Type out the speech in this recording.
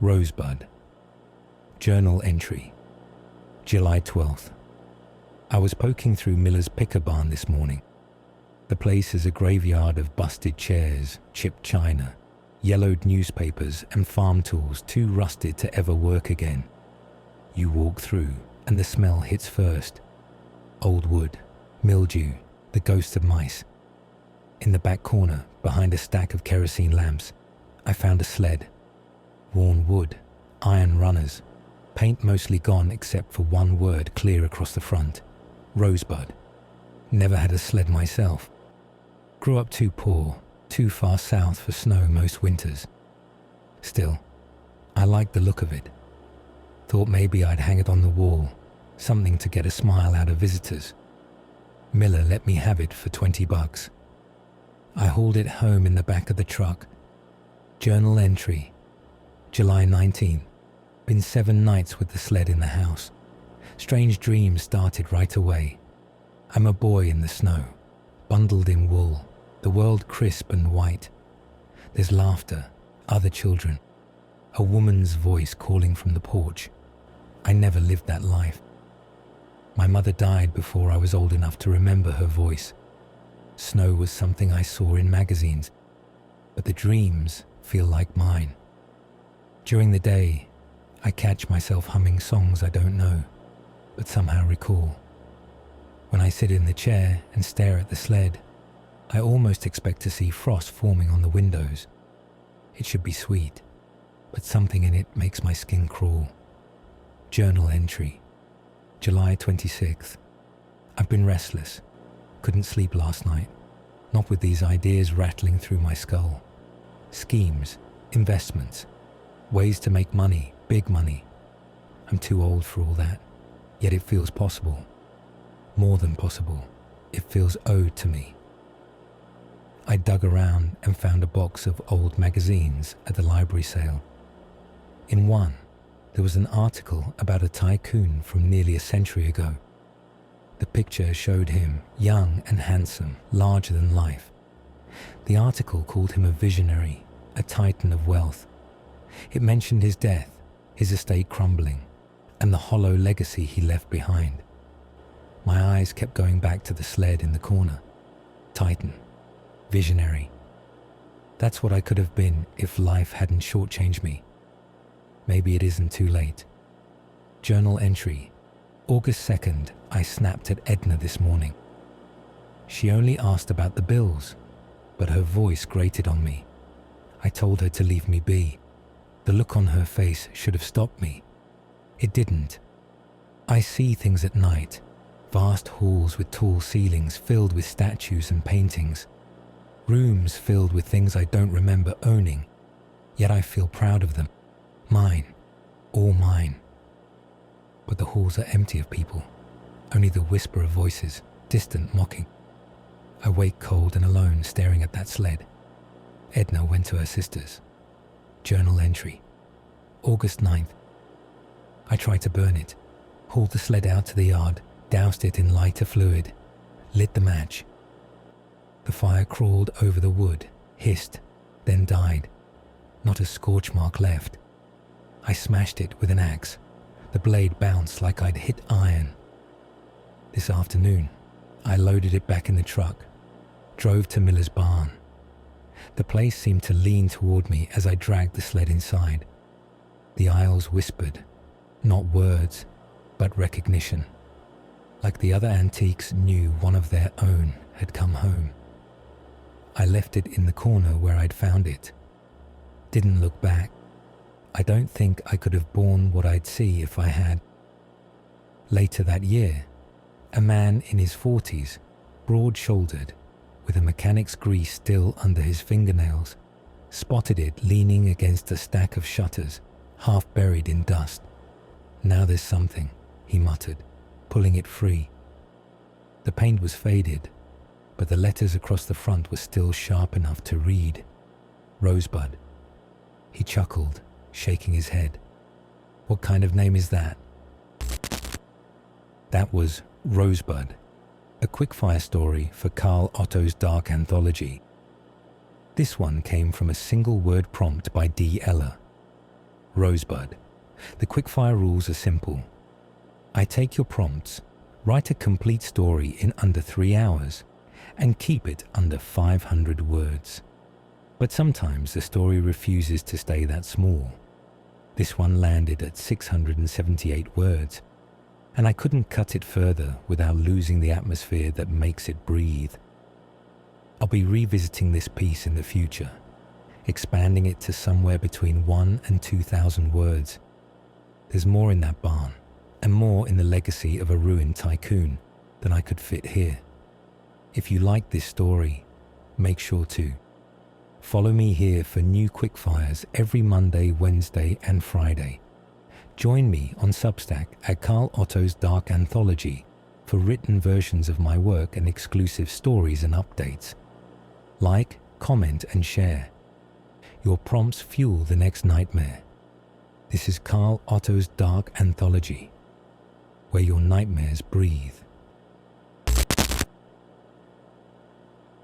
Rosebud. Journal entry. July 12th. I was poking through Miller's picker barn this morning. The place is a graveyard of busted chairs, chipped china, yellowed newspapers and farm tools too rusted to ever work again. You walk through and the smell hits first. Old wood, mildew, the ghost of mice. In the back corner, behind a stack of kerosene lamps, I found a sled. Worn wood, iron runners, paint mostly gone except for one word clear across the front. Rosebud. Never had a sled myself. Grew up too poor, too far south for snow most winters. Still, I liked the look of it. Thought maybe I'd hang it on the wall, something to get a smile out of visitors. Miller let me have it for $20. I hauled it home in the back of the truck. Journal entry. July 19th. Been 7 nights with the sled in the house. Strange dreams started right away. I'm a boy in the snow, bundled in wool, the world crisp and white. There's laughter, other children, a woman's voice calling from the porch. I never lived that life. My mother died before I was old enough to remember her voice. Snow was something I saw in magazines, but the dreams feel like mine. During the day, I catch myself humming songs I don't know, but somehow recall. When I sit in the chair and stare at the sled, I almost expect to see frost forming on the windows. It should be sweet, but something in it makes my skin crawl. Journal entry. July 26th. I've been restless. Couldn't sleep last night. Not with these ideas rattling through my skull. Schemes, investments, ways to make money, big money. I'm too old for all that, yet it feels possible. More than possible. It feels owed to me. I dug around and found a box of old magazines at the library sale. In one, there was an article about a tycoon from nearly a century ago. The picture showed him young and handsome, larger than life. The article called him a visionary, a titan of wealth. It mentioned his death, his estate crumbling, and the hollow legacy he left behind. My eyes kept going back to the sled in the corner. Titan. Visionary. That's what I could have been if life hadn't shortchanged me. Maybe it isn't too late. Journal entry. August 2nd, I snapped at Edna this morning. She only asked about the bills, but her voice grated on me. I told her to leave me be. The look on her face should have stopped me. It didn't. I see things at night. Vast halls with tall ceilings filled with statues and paintings. Rooms filled with things I don't remember owning, yet I feel proud of them. Mine. All mine. But the halls are empty of people. Only the whisper of voices, distant mocking. I wake cold and alone staring at that sled. Edna went to her sister's. Journal entry. August 9th. I tried to burn it. Hauled the sled out to the yard, doused it in lighter fluid, lit the match. The fire crawled over the wood, hissed, then died. Not a scorch mark left. I smashed it with an axe. The blade bounced like I'd hit iron. This afternoon, I loaded it back in the truck, drove to Miller's barn. The place seemed to lean toward me as I dragged the sled inside. The aisles whispered, not words, but recognition. Like the other antiques knew one of their own had come home. I left it in the corner where I'd found it. Didn't look back. I don't think I could have borne what I'd see if I had. Later that year, a man in his 40s, broad-shouldered, with a mechanic's grease still under his fingernails, spotted it leaning against a stack of shutters, half buried in dust. Now there's something, he muttered, pulling it free. The paint was faded, but the letters across the front were still sharp enough to read. Rosebud. He chuckled, shaking his head. What kind of name is that? That was Rosebud, a Quickfire story for Karl Otto's dark anthology. This one came from a single word prompt by D. Eller. Rosebud. The Quickfire rules are simple. I take your prompts, write a complete story in under 3 hours, and keep it under 500 words. But sometimes the story refuses to stay that small. This one landed at 678 words, and I couldn't cut it further without losing the atmosphere that makes it breathe. I'll be revisiting this piece in the future, expanding it to somewhere between 1,000 and 2,000 words. There's more in that barn, and more in the legacy of a ruined tycoon than I could fit here. If you like this story, make sure to follow me here for new Quickfires every Monday, Wednesday, and Friday. Join me on Substack at Karl Otto's Dark Anthology for written versions of my work and exclusive stories and updates. Like, comment, and share. Your prompts fuel the next nightmare. This is Karl Otto's Dark Anthology, where your nightmares breathe.